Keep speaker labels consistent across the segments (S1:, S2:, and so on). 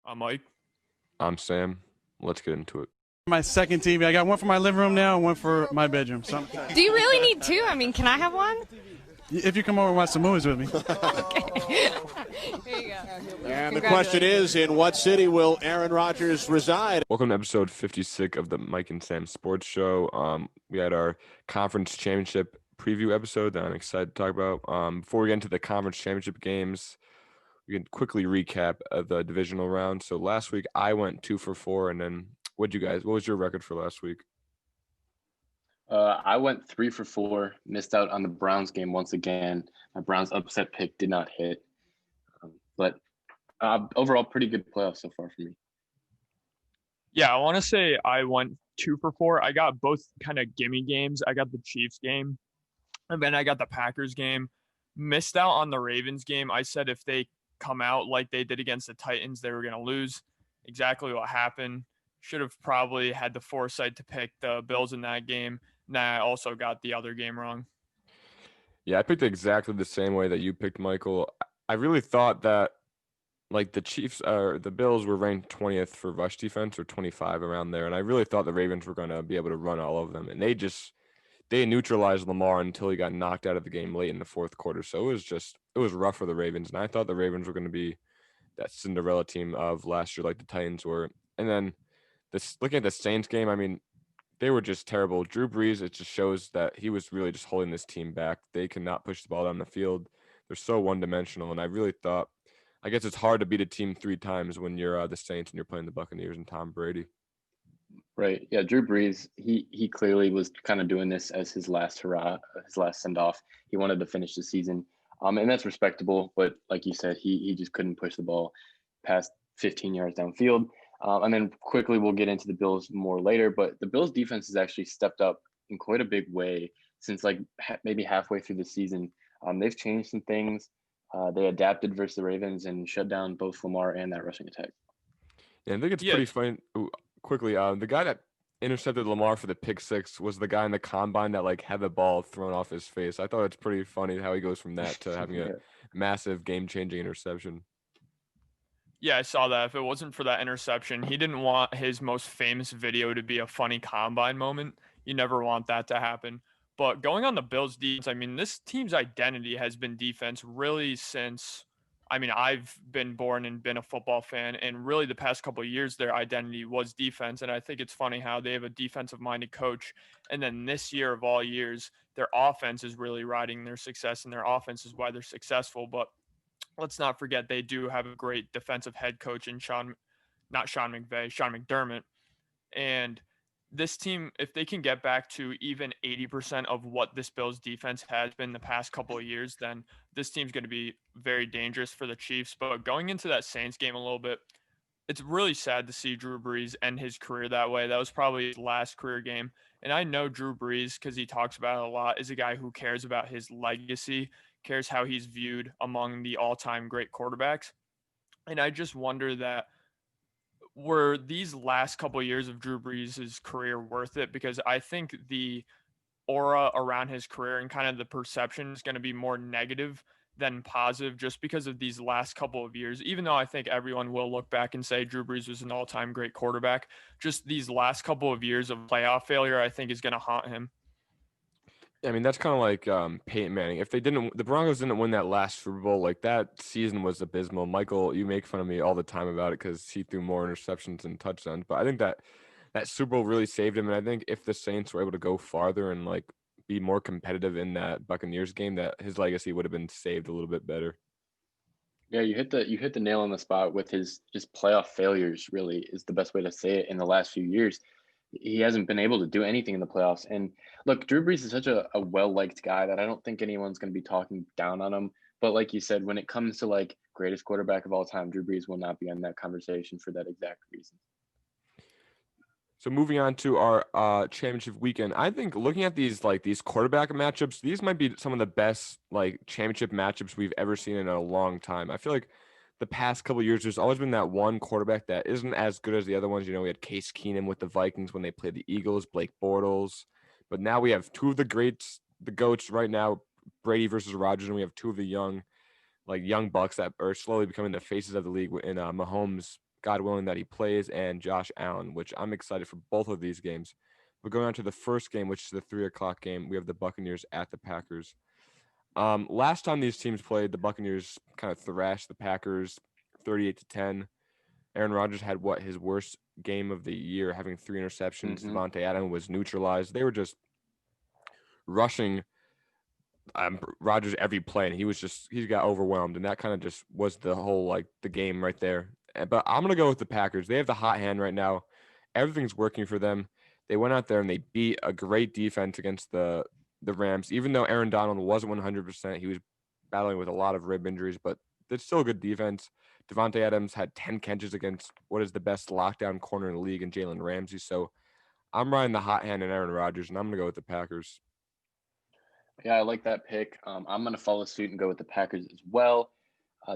S1: I'm Mike.
S2: I'm Sam. Let's get into it.
S3: My second TV. I got one for my living room now and one for my bedroom. So,
S4: Do you really need two? I mean, can I have one?
S3: if you come over and watch some movies with me.
S4: Okay. There you go.
S5: And the question is, in what city will Aaron Rodgers reside?
S2: Welcome to episode 56 of the Mike and Sam Sports Show. We had our conference championship preview episode that I'm excited to talk about. Before we get into the conference championship games, we can quickly recap the divisional round. So last week I went 2 for 4, and then what was your record for last week?
S6: I went 3 for 4, missed out on the Browns game once again. My Browns upset pick did not hit. But overall, pretty good playoffs so far for me.
S1: Yeah, I want to say I went 2 for 4. I got both kind of gimme games. I got the Chiefs game, and then I got the Packers game. Missed out on the Ravens game. I said if they come out like they did against the Titans, they were going to lose. Exactly what happened. Should have probably had the foresight to pick the Bills in that game. Nah, I also got the other game wrong.
S2: Yeah, I picked exactly the same way that you picked, Michael. I really thought that like the Chiefs or the Bills were ranked 20th for rush defense or 25 around there. And I really thought the Ravens were going to be able to run all of them. And they neutralized Lamar until he got knocked out of the game late in the fourth quarter. So it was rough for the Ravens. And I thought the Ravens were going to be that Cinderella team of last year, like the Titans were. And then looking at the Saints game, I mean, they were just terrible. Drew Brees, it just shows that he was really just holding this team back. They cannot push the ball down the field. They're so one-dimensional. And I really thought, I guess it's hard to beat a team 3 times when you're the Saints and you're playing the Buccaneers and Tom Brady.
S6: Right. Yeah, Drew Brees, he clearly was kind of doing this as his last hurrah, his last send-off. He wanted to finish the season. And that's respectable. But like you said, he just couldn't push the ball past 15 yards downfield. And then quickly we'll get into the Bills more later. But the Bills defense has actually stepped up in quite a big way since like maybe halfway through the season. They've changed some things. They adapted versus the Ravens and shut down both Lamar and that rushing attack.
S2: Yeah, I think it's pretty funny. Quickly, the guy that intercepted Lamar for the pick 6 was the guy in the combine that like had the ball thrown off his face. I thought it's pretty funny how he goes from that to having a massive game-changing interception.
S1: Yeah, I saw that. If it wasn't for that interception, he didn't want his most famous video to be a funny combine moment. You never want that to happen. But going on the Bills defense, I mean, this team's identity has been defense really since, I mean, I've been born and been a football fan, and really the past couple of years, their identity was defense. And I think it's funny how they have a defensive-minded coach. And then this year of all years, their offense is really riding their success, and their offense is why they're successful. But let's not forget they do have a great defensive head coach in Sean McDermott. And this team, if they can get back to even 80% of what this Bills defense has been the past couple of years, then this team's going to be very dangerous for the Chiefs. But going into that Saints game a little bit, it's really sad to see Drew Brees end his career that way. That was probably his last career game. And I know Drew Brees, because he talks about it a lot, is a guy who cares about his legacy, cares how he's viewed among the all-time great quarterbacks. And I just wonder that were these last couple of years of Drew Brees' career worth it? Because I think the aura around his career and kind of the perception is going to be more negative than positive just because of these last couple of years. Even though I think everyone will look back and say Drew Brees was an all-time great quarterback, just these last couple of years of playoff failure I think is going to haunt him.
S2: I mean, that's kind of like Peyton Manning. If the Broncos didn't win that last Super Bowl, like that season was abysmal. Michael, you make fun of me all the time about it because he threw more interceptions than touchdowns. But I think that Super Bowl really saved him. And I think if the Saints were able to go farther and like be more competitive in that Buccaneers game, that his legacy would have been saved a little bit better.
S6: Yeah, you hit the nail on the spot with his just playoff failures. Really is the best way to say it. In the last few years, he hasn't been able to do anything in the playoffs. And look, Drew Brees is such a well-liked guy that I don't think anyone's going to be talking down on him. But like you said, when it comes to like greatest quarterback of all time, Drew Brees will not be in that conversation for that exact reason.
S2: So moving on to our championship weekend, I think looking at these quarterback matchups, these might be some of the best like championship matchups we've ever seen in a long time. I feel like the past couple of years, there's always been that one quarterback that isn't as good as the other ones. You know, we had Case Keenum with the Vikings when they played the Eagles, Blake Bortles. But now we have two of the greats, the GOATs right now, Brady versus Rodgers, and we have two of the young Bucs that are slowly becoming the faces of the league in Mahomes God willing, that he plays, and Josh Allen, which I'm excited for both of these games. But going on to the first game, which is the 3:00 game, we have the Buccaneers at the Packers. Last time these teams played, the Buccaneers kind of thrashed the Packers 38-10. Aaron Rodgers had his worst game of the year, having 3 interceptions.
S6: Mm-hmm.
S2: Devontae Adams was neutralized. They were just rushing Rodgers every play, and he got overwhelmed, and that kind of just was the whole the game right there. But I'm gonna go with the Packers. They have the hot hand right now. Everything's working for them. They went out there and they beat a great defense against the Rams. Even though Aaron Donald wasn't 100%, he was battling with a lot of rib injuries, but it's still a good defense. Devontae Adams had 10 catches against what is the best lockdown corner in the league in Jalen Ramsey. So I'm riding the hot hand in Aaron Rodgers, and I'm gonna go with the Packers.
S6: Yeah, I like that pick. I'm going to follow suit and go with the Packers as well.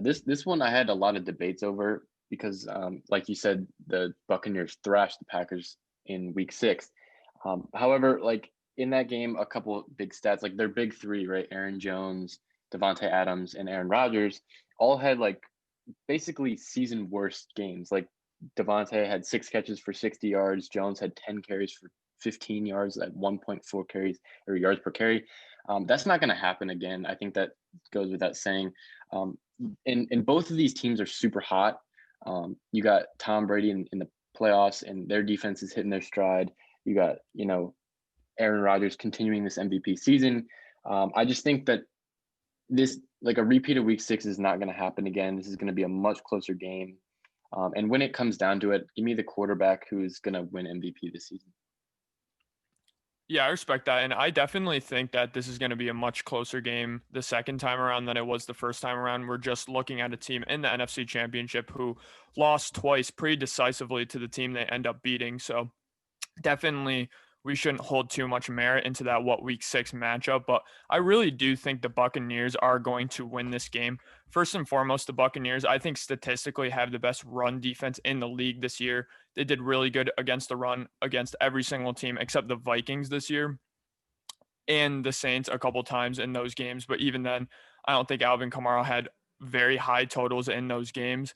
S6: This one I had a lot of debates over because, like you said, the Buccaneers thrashed the Packers in Week 6. However, in that game, a couple of big stats, their big three, right? Aaron Jones, Devontae Adams, and Aaron Rodgers all had basically season worst games. Devontae had 6 catches for 60 yards. Jones had 10 carries for 15 yards at 1.4 carries or yards per carry. That's not going to happen again. I think that goes without saying. And both of these teams are super hot. You got Tom Brady in the playoffs, and their defense is hitting their stride. You got, Aaron Rodgers continuing this MVP season. I just think that this, a repeat of Week 6 is not going to happen again. This is going to be a much closer game. And when it comes down to it, give me the quarterback who is going to win MVP this season.
S1: Yeah, I respect that. And I definitely think that this is going to be a much closer game the second time around than it was the first time around. We're just looking at a team in the NFC Championship who lost twice pretty decisively to the team they end up beating. So definitely we shouldn't hold too much merit into that Week 6 matchup, but I really do think the Buccaneers are going to win this game. First and foremost, the Buccaneers, I think statistically have the best run defense in the league this year. They did really good against the run against every single team except the Vikings this year and the Saints a couple times in those games, but even then, I don't think Alvin Kamara had very high totals in those games.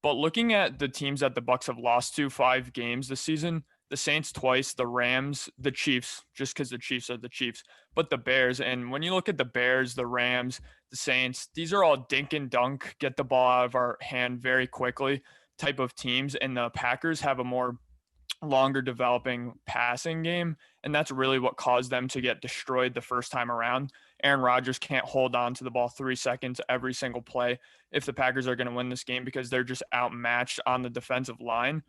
S1: But looking at the teams that the Bucs have lost to 5 games this season, the Saints twice, the Rams, the Chiefs, just because the Chiefs are the Chiefs, but the Bears. And when you look at the Bears, the Rams, the Saints, these are all dink and dunk, get the ball out of our hand very quickly type of teams. And the Packers have a more longer developing passing game. And that's really what caused them to get destroyed the first time around. Aaron Rodgers can't hold on to the ball 3 seconds every single play if the Packers are going to win this game because they're just outmatched on the defensive line.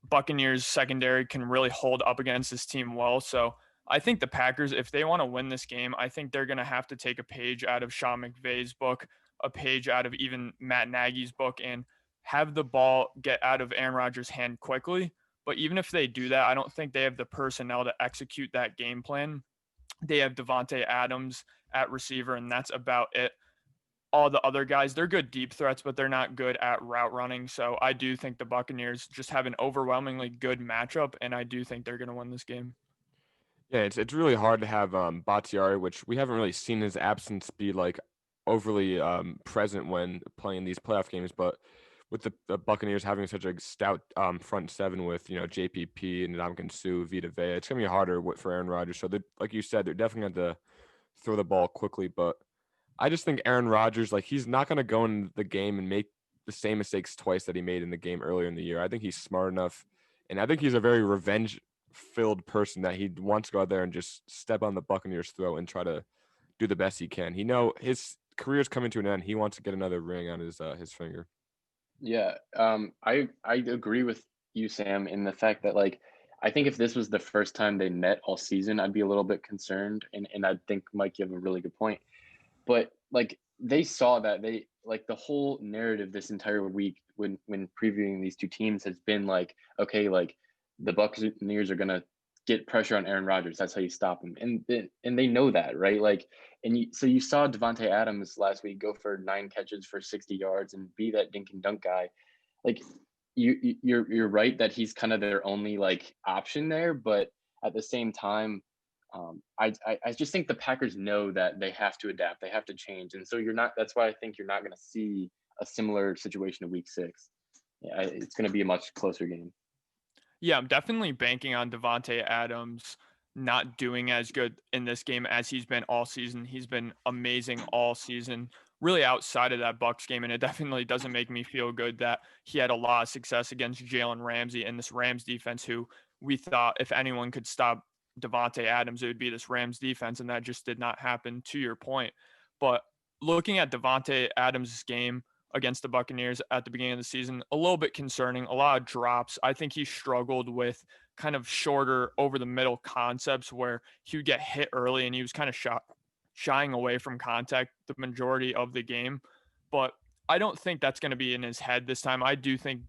S1: Buccaneers secondary can really hold up against this team well. So I think the Packers, if they want to win this game, I think they're going to have to take a page out of Sean McVay's book, a page out of even Matt Nagy's book, and have the ball get out of Aaron Rodgers' hand quickly. But even if they do that, I don't think they have the personnel to execute that game plan. They have Devontae Adams at receiver, and that's about it. All the other guys, they're good deep threats, but they're not good at route running. So I do think the Buccaneers just have an overwhelmingly good matchup, and I do think they're going to win this game.
S2: Yeah, it's really hard to have Bakhtiari, which we haven't really seen his absence be overly present when playing these playoff games. But with the Buccaneers having such a stout front seven with JPP and Ndamukong Suh, Vita Vea, it's gonna be harder for Aaron Rodgers. So like you said, they're definitely going to throw the ball quickly. But I just think Aaron Rodgers, he's not going to go in the game and make the same mistakes twice that he made in the game earlier in the year. I think he's smart enough, and I think he's a very revenge-filled person that he wants to go out there and just step on the Buccaneers' throat and try to do the best he can. His career's coming to an end. He wants to get another ring on his finger.
S6: Yeah, I agree with you, Sam, in the fact that I think if this was the first time they met all season, I'd be a little bit concerned, and I think Mike, you have a really good point. But they saw that they the whole narrative this entire week when previewing these two teams has been okay, the Buccaneers are gonna get pressure on Aaron Rodgers. That's how you stop him, and they know that, right? So you saw Devontae Adams last week go for 9 catches for 60 yards and be that dink and dunk guy. You're right that he's kind of their only option there, but at the same time, I just think the Packers know that they have to adapt, they have to change, and so that's why I think you're not going to see a similar situation in Week 6. yeah, it's going to be a much closer game.
S1: Yeah, I'm definitely banking on Devontae Adams not doing as good in this game as he's been all season. He's been amazing all season, really outside of that Bucs game, and it definitely doesn't make me feel good that he had a lot of success against Jalen Ramsey and this Rams defense, who we thought if anyone could stop Devontae Adams, it would be this Rams defense, and that just did not happen, to your point. But looking at Devontae Adams' game against the Buccaneers at the beginning of the season, a little bit concerning, a lot of drops. I think he struggled with kind of shorter over the middle concepts where he would get hit early and he was kind of shying away from contact the majority of the game. But I don't think that's going to be in his head this time. I do think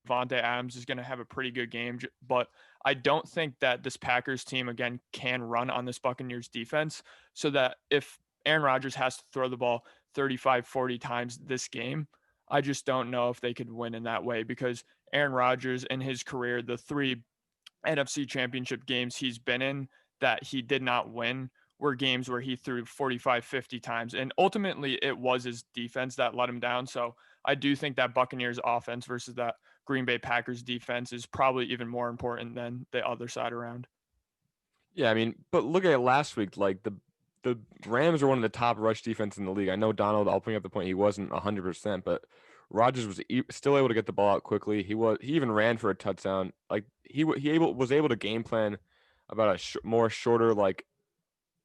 S1: Devontae Adams is going to have a pretty good game, but I don't think that this Packers team, again, can run on this Buccaneers defense, so that if Aaron Rodgers has to throw the ball 35, 40 times this game, I just don't know if they could win in that way, because Aaron Rodgers in his career, the 3 NFC championship games he's been in that he did not win were games where he threw 45, 50 times. And ultimately, it was his defense that let him down. So I do think that Buccaneers offense versus that Green Bay Packers defense is probably even more important than the other side around.
S2: Yeah, I mean, but look at it last week. Like the Rams are one of the top rush defense in the league. I know Donald, I'll bring up the point, he wasn't 100%, but Rodgers was still able to get the ball out quickly. He even ran for a touchdown. Like was able to game plan about a more shorter, like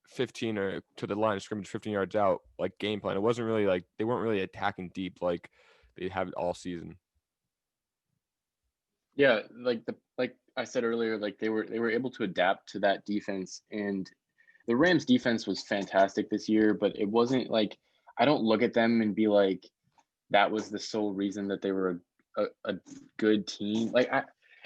S2: 15 or to the line of scrimmage, 15 yards out, like game plan. It wasn't really like they weren't really attacking deep like they have it all season.
S6: Yeah, like I said earlier, like they were able to adapt to that defense, and the Rams defense was fantastic this year, but it wasn't like I don't look at them and be like that was the sole reason that they were a good team.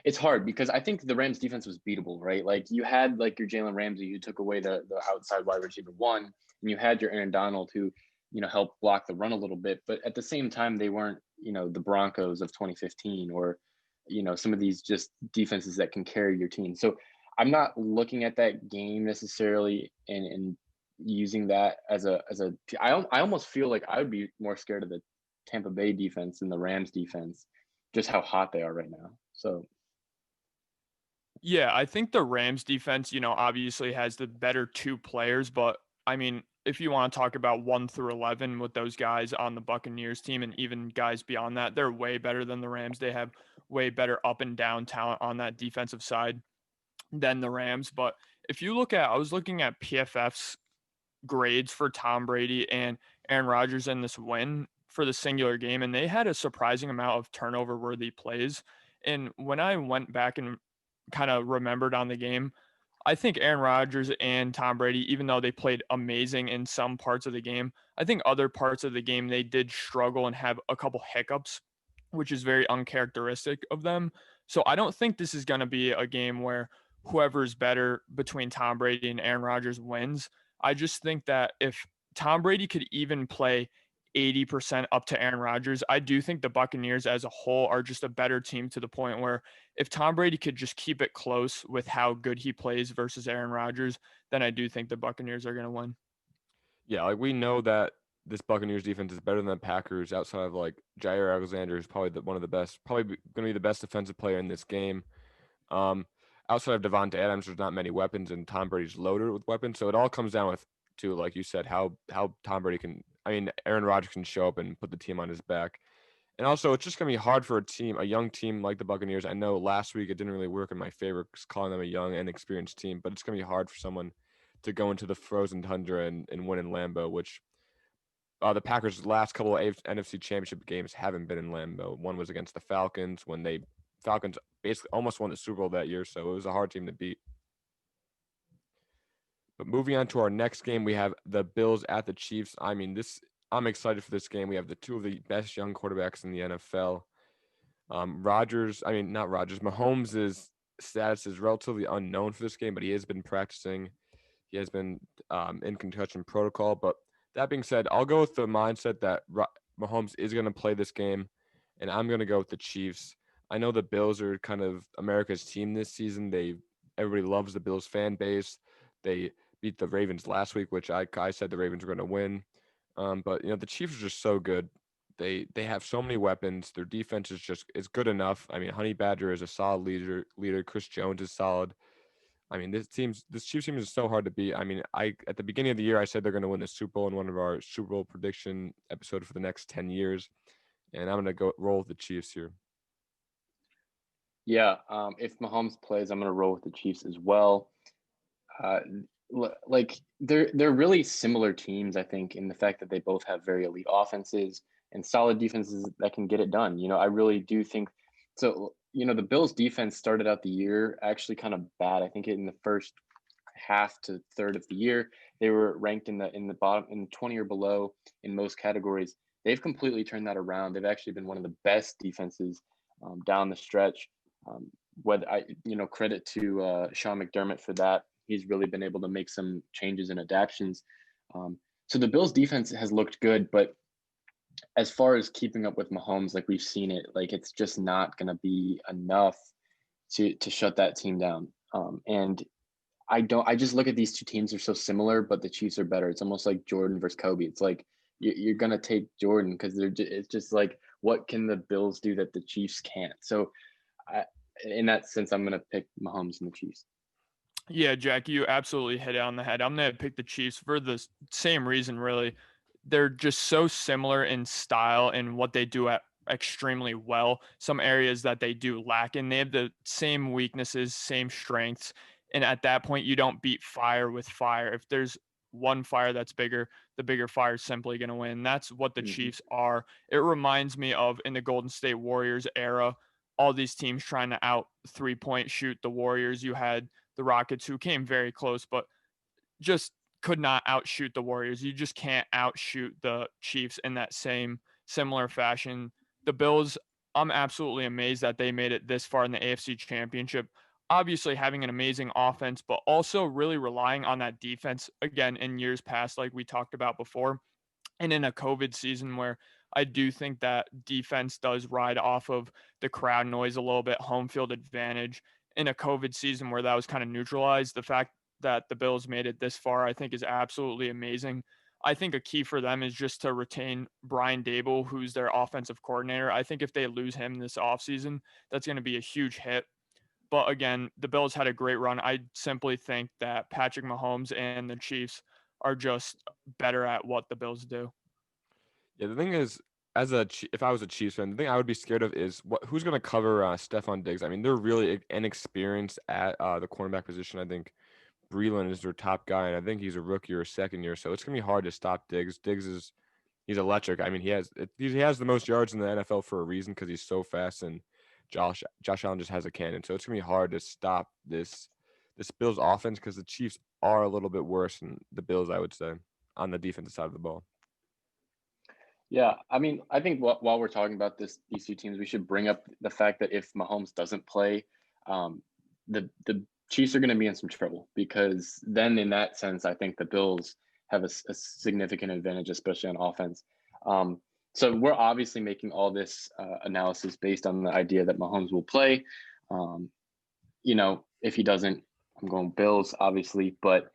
S6: It's hard because I think the Rams defense was beatable, right? Like you had like your Jalen Ramsey who took away the outside wide receiver one, and you had your Aaron Donald who, helped block the run a little bit, but at the same time they weren't, the Broncos of 2015 or, some of these just defenses that can carry your team. So I'm not looking at that game necessarily and using that as I almost feel like I would be more scared of the Tampa Bay defense than the Rams defense, just how hot they are right now. So
S1: yeah, I think the Rams defense, obviously has the better 2 players, but I mean, if you want to talk about 1 through 11 with those guys on the Buccaneers team and even guys beyond that, they're way better than the Rams. They have way better up and down talent on that defensive side than the Rams. But if you I was looking at PFF's grades for Tom Brady and Aaron Rodgers in this win for the singular game, and they had a surprising amount of turnover worthy plays. And when I went back and kind of remembered on the game, I think Aaron Rodgers and Tom Brady, even though they played amazing in some parts of the game, I think other parts of the game they did struggle and have a couple hiccups, which is very uncharacteristic of them. So I don't think this is going to be a game where whoever's better between Tom Brady and Aaron Rodgers wins. I just think that if Tom Brady could even play 80% up to Aaron Rodgers, I do think the Buccaneers as a whole are just a better team, to the point where if Tom Brady could just keep it close with how good he plays versus Aaron Rodgers, then I do think the Buccaneers are going to win.
S2: Yeah, like we know that this Buccaneers defense is better than the Packers outside of like Jair Alexander, who's probably one of the best, probably going to be the best defensive player in this game. Um, Outside of Devontae Adams, there's not many weapons, and Tom Brady's loaded with weapons. So it all comes down to like you said, how Tom Brady can, I mean, Aaron Rodgers can show up and put the team on his back. And also, it's just going to be hard for a young team like the Buccaneers. I know last week it didn't really work in my favor, calling them a young and experienced team, but it's going to be hard for someone to go into the frozen tundra and win in Lambeau, which the Packers' last couple of NFC Championship games haven't been in Lambeau. One was against the Falcons when Falcons basically almost won the Super Bowl that year, so it was a hard team to beat. But moving on to our next game, we have the Bills at the Chiefs. I mean, I'm excited for this game. We have the 2 of the best young quarterbacks in the NFL. Mahomes' status is relatively unknown for this game, but he has been practicing. He has been in concussion protocol. But that being said, I'll go with the mindset that Mahomes is going to play this game, and I'm going to go with the Chiefs. I know the Bills are kind of America's team this season. Everybody loves the Bills fan base. They beat the Ravens last week, which I said the Ravens were going to win. But the Chiefs are just so good. They have so many weapons. Their defense is good enough. I mean, Honey Badger is a solid leader. Chris Jones is solid. I mean, this Chiefs team is so hard to beat. I mean, at the beginning of the year I said they're going to win the Super Bowl in one of our Super Bowl prediction episodes for the next 10 years, and I'm going to go roll with the Chiefs here.
S6: Yeah, if Mahomes plays, I'm going to roll with the Chiefs as well. Like they're really similar teams, I think, in the fact that they both have very elite offenses and solid defenses that can get it done. I really do think so. The Bills defense started out the year actually kind of bad. I think in the first half to third of the year, they were ranked in the bottom in 20 or below in most categories. They've completely turned that around. They've actually been one of the best defenses down the stretch. Credit to Sean McDermott for that. He's really been able to make some changes and adaptations. So the Bills defense has looked good, but as far as keeping up with Mahomes, like we've seen it, like it's just not going to be enough to shut that team down. And I just look at these two teams are so similar, but the Chiefs are better. It's almost like Jordan versus Kobe. It's like you're going to take Jordan because it's just like, what can the Bills do that the Chiefs can't? So in that sense, I'm going to pick Mahomes and the Chiefs.
S1: Yeah, Jack, you absolutely hit it on the head. I'm going to pick the Chiefs for the same reason, really. They're just so similar in style and what they do at extremely well. Some areas that they do lack in. They have the same weaknesses, same strengths. And at that point, you don't beat fire with fire. If there's one fire that's bigger, the bigger fire is simply going to win. That's what the Chiefs are. It reminds me of in the Golden State Warriors era, all these teams trying to out 3-point shoot the Warriors. You had the Rockets, who came very close, but just could not outshoot the Warriors. You just can't outshoot the Chiefs in that same similar fashion. The Bills, I'm absolutely amazed that they made it this far in the AFC Championship. Obviously having an amazing offense, but also really relying on that defense again in years past, like we talked about before. And in a COVID season where I do think that defense does ride off of the crowd noise a little bit, home field advantage. In a COVID season where that was kind of neutralized, the fact that the Bills made it this far, I think is absolutely amazing. I think a key for them is just to retain Brian Dable, who's their offensive coordinator. I think if they lose him this offseason, that's going to be a huge hit. But again, the Bills had a great run. I simply think that Patrick Mahomes and the Chiefs are just better at what the Bills do.
S2: Yeah, the thing is, if I was a Chiefs fan, the thing I would be scared of is who's going to cover Stephon Diggs. I mean, they're really inexperienced at the cornerback position. I think Breeland is their top guy, and I think he's a rookie or a second year, so it's going to be hard to stop Diggs. He's electric. I mean, he has the most yards in the NFL for a reason because he's so fast, and Josh Allen just has a cannon. So it's going to be hard to stop this Bills offense because the Chiefs are a little bit worse than the Bills, I would say, on the defensive side of the ball.
S6: Yeah, I mean, I think while we're talking about these two teams, we should bring up the fact that if Mahomes doesn't play, the Chiefs are going to be in some trouble because then in that sense, I think the Bills have a significant advantage, especially on offense. So we're obviously making all this analysis based on the idea that Mahomes will play. If he doesn't, I'm going Bills, obviously, but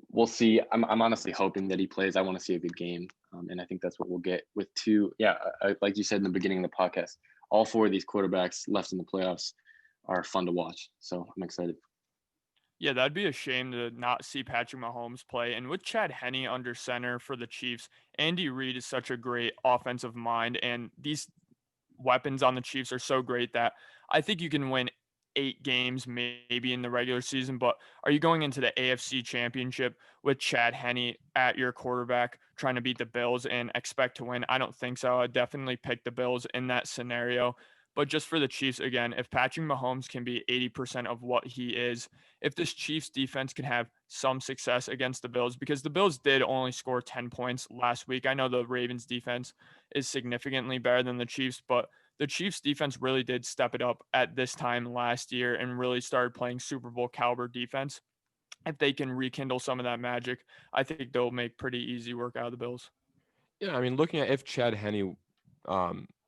S6: we'll see. I'm honestly hoping that he plays. I want to see a good game. And I think that's what we'll get with two. Yeah, like you said in the beginning of the podcast, all four of these quarterbacks left in the playoffs are fun to watch. So I'm excited.
S1: Yeah, that'd be a shame to not see Patrick Mahomes play. And with Chad Henne under center for the Chiefs, Andy Reid is such a great offensive mind. And these weapons on the Chiefs are so great that I think you can win 8 games maybe in the regular season, but are you going into the AFC Championship with Chad Henne at your quarterback trying to beat the Bills and expect to win? I don't think so. I'd definitely pick the Bills in that scenario. But just for the Chiefs, again, if Patrick Mahomes can be 80% of what he is, if this Chiefs defense can have some success against the Bills, because the Bills did only score 10 points last week. I know the Ravens defense is significantly better than the Chiefs, but the Chiefs defense really did step it up at this time last year and really started playing Super Bowl caliber defense. If they can rekindle some of that magic, I think they'll make pretty easy work out of the Bills.
S2: Yeah, I mean, looking at if Chad Henne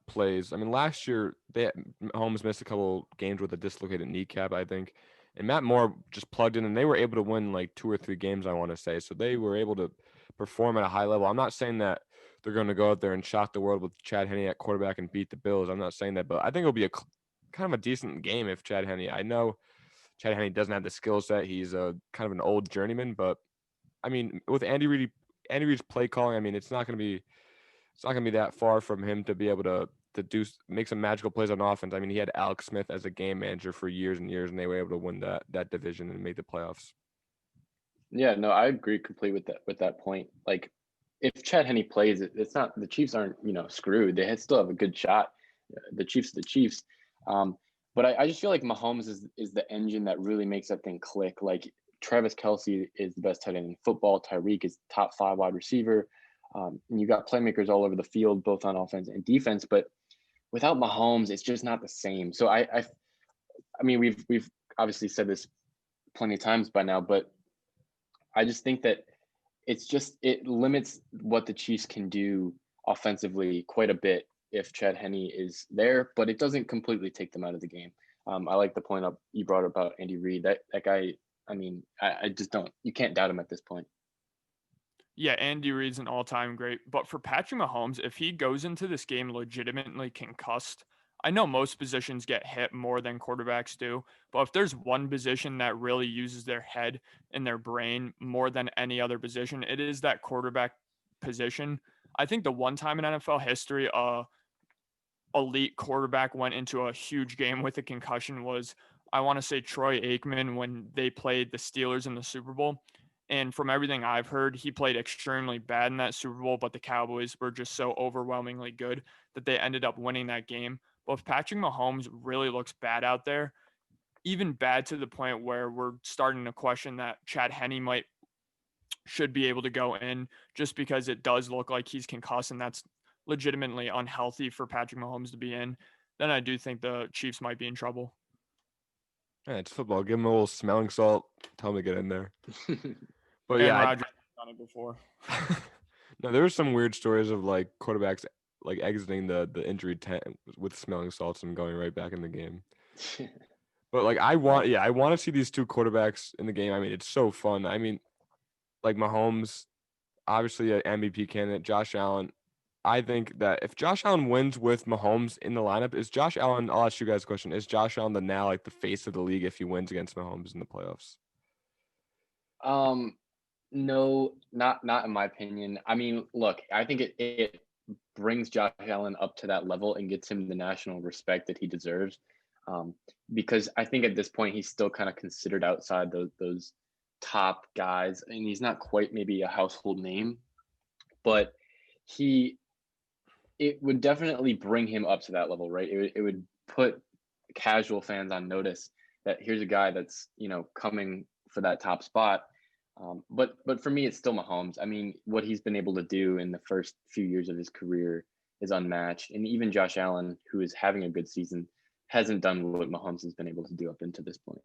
S2: plays, I mean, last year Mahomes missed a couple games with a dislocated kneecap, I think, and Matt Moore just plugged in, and they were able to win like 2 or 3 games, I want to say. So they were able to perform at a high level. I'm not saying that they're going to go out there and shock the world with Chad Henne at quarterback and beat the Bills. I'm not saying that, but I think it'll be kind of a decent game if Chad Henne. I know Chad Henne doesn't have the skill set. He's a kind of an old journeyman, but I mean, with Andy Reid's play calling, I mean, it's not going to be that far from him to be able to make some magical plays on offense. I mean, he had Alex Smith as a game manager for years and years, and they were able to win that division and make the playoffs.
S6: Yeah, no, I agree completely with that point. Like, if Chad Henne plays, it's not, the Chiefs aren't, screwed. They still have a good shot. The Chiefs are the Chiefs. But I just feel like Mahomes is the engine that really makes that thing click. Like, Travis Kelce is the best tight end in football. Tyreek is top 5 wide receiver. And you got playmakers all over the field, both on offense and defense. But without Mahomes, it's just not the same. So I mean, we've obviously said this plenty of times by now, but I just think that it limits what the Chiefs can do offensively quite a bit if Chad Henne is there, but it doesn't completely take them out of the game. I like the point up you brought about Andy Reid. That guy, I mean, I just don't, you can't doubt him at this point.
S1: Yeah, Andy Reid's an all-time great. But for Patrick Mahomes, if he goes into this game legitimately concussed, I know most positions get hit more than quarterbacks do, but if there's one position that really uses their head and their brain more than any other position, it is that quarterback position. I think the one time in NFL history, elite quarterback went into a huge game with a concussion was, I want to say, Troy Aikman when they played the Steelers in the Super Bowl. And from everything I've heard, he played extremely bad in that Super Bowl, but the Cowboys were just so overwhelmingly good that they ended up winning that game. But if Patrick Mahomes really looks bad out there, even bad to the point where we're starting to question that Chad Henne should be able to go in just because it does look like he's concussed and that's legitimately unhealthy for Patrick Mahomes to be in, then I do think the Chiefs might be in trouble.
S2: Yeah, it's football. Give him a little smelling salt. Tell him to get in there. But
S1: And
S2: yeah,
S1: Rodgers has done it before.
S2: no, there were some weird stories of like quarterbacks like exiting the injury tent with smelling salts and going right back in the game. But like I want to see these two quarterbacks in the game. I mean, it's so fun. I mean, like Mahomes, obviously an MVP candidate. Josh Allen. I think that if Josh Allen wins with Mahomes in the lineup, is Josh Allen? I'll ask you guys a question. Is Josh Allen now like the face of the league if he wins against Mahomes in the playoffs?
S6: No, not in my opinion. I mean, look, I think it brings Josh Allen up to that level and gets him the national respect that he deserves. Because I think at this point he's still kind of considered outside those top guys, and he's not quite maybe a household name, but it would definitely bring him up to that level, right? It would put casual fans on notice that here's a guy that's coming for that top spot. But for me, it's still Mahomes. I mean, what he's been able to do in the first few years of his career is unmatched. And even Josh Allen, who is having a good season, hasn't done what Mahomes has been able to do up until this point.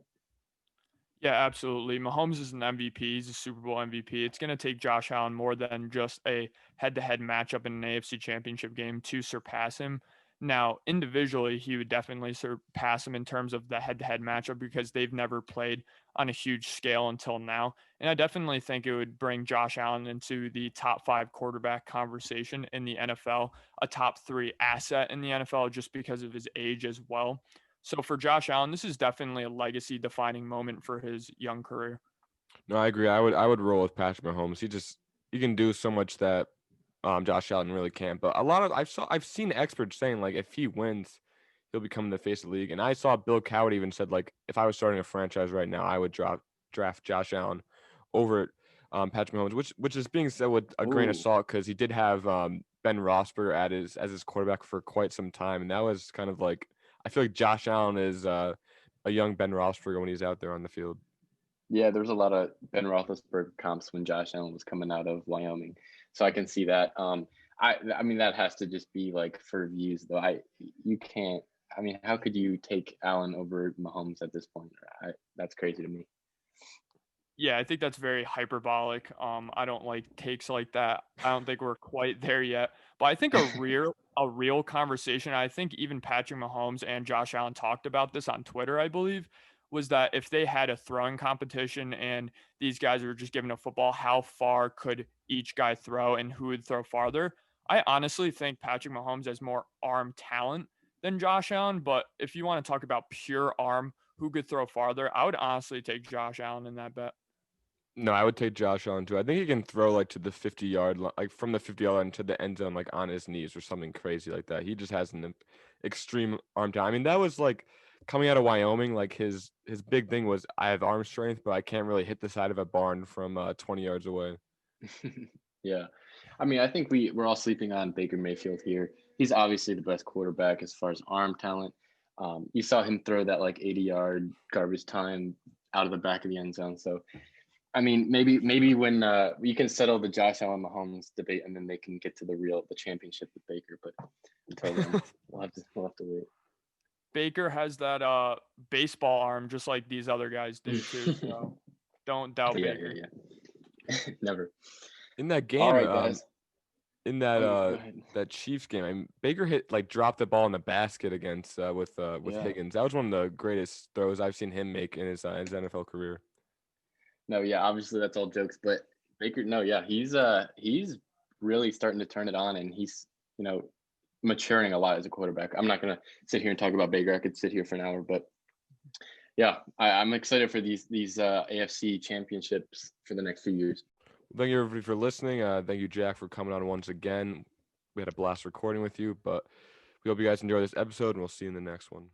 S1: Yeah, absolutely. Mahomes is an MVP. He's a Super Bowl MVP. It's going to take Josh Allen more than just a head-to-head matchup in an AFC Championship game to surpass him. Now, individually, he would definitely surpass him in terms of the head-to-head matchup because they've never played on a huge scale until now. And I definitely think it would bring Josh Allen into the top 5 quarterback conversation in the NFL, a top 3 asset in the NFL just because of his age as well. So for Josh Allen, this is definitely a legacy-defining moment for his young career.
S2: No, I agree. I would roll with Patrick Mahomes. He can do so much that Josh Allen really can't. But I've seen experts saying like if he wins, he'll become the face of the league. And I saw Bill Cowher even said like if I was starting a franchise right now, I would draft Josh Allen over Patrick Mahomes, which is being said with a grain of salt because he did have Ben Roethlisberger as his quarterback for quite some time, and that was kind of like. I feel like Josh Allen is a young Ben Roethlisberger when he's out there on the field.
S6: Yeah, there's a lot of Ben Roethlisberger comps when Josh Allen was coming out of Wyoming, so I can see that. I mean that has to just be like for views though. You can't. I mean, how could you take Allen over Mahomes at this point? That's crazy to me.
S1: Yeah, I think that's very hyperbolic. I don't like takes like that. I don't think we're quite there yet. But I think a real conversation, I think even Patrick Mahomes and Josh Allen talked about this on Twitter, I believe, was that if they had a throwing competition and these guys were just given a football, how far could each guy throw and who would throw farther? I honestly think Patrick Mahomes has more arm talent than Josh Allen, but if you want to talk about pure arm, who could throw farther, I would honestly take Josh Allen in that bet.
S2: No, I would take Josh Allen too. I think he can throw like to the 50-yard line, like from the 50-yard line to the end zone, like on his knees or something crazy like that. He just has an extreme arm talent. I mean, that was like coming out of Wyoming. Like his big thing was I have arm strength, but I can't really hit the side of a barn from 20 yards away.
S6: Yeah. I mean, I think we're all sleeping on Baker Mayfield here. He's obviously the best quarterback as far as arm talent. You saw him throw that like 80-yard garbage time out of the back of the end zone. So, I mean, maybe when you can settle the Josh Allen Mahomes debate, and then they can get to the championship with Baker. But until then, we'll have to wait.
S1: Baker has that baseball arm just like these other guys do too. So don't doubt Baker.
S6: Yeah. Never.
S2: In that game,
S6: All right, guys.
S2: in
S6: Go
S2: that
S6: ahead.
S2: that Chiefs game, I mean, Baker dropped the ball in the basket against with
S6: Yeah.
S2: Higgins. That was one of the greatest throws I've seen him make in his NFL career.
S6: No, yeah, obviously that's all jokes, but Baker, no, yeah, he's really starting to turn it on, and he's maturing a lot as a quarterback. I'm not gonna sit here and talk about Baker. I could sit here for an hour, but yeah, I'm excited for these AFC championships for the next few years.
S2: Thank you everybody for listening. Thank you, Jack, for coming on once again. We had a blast recording with you, but we hope you guys enjoy this episode, and we'll see you in the next one.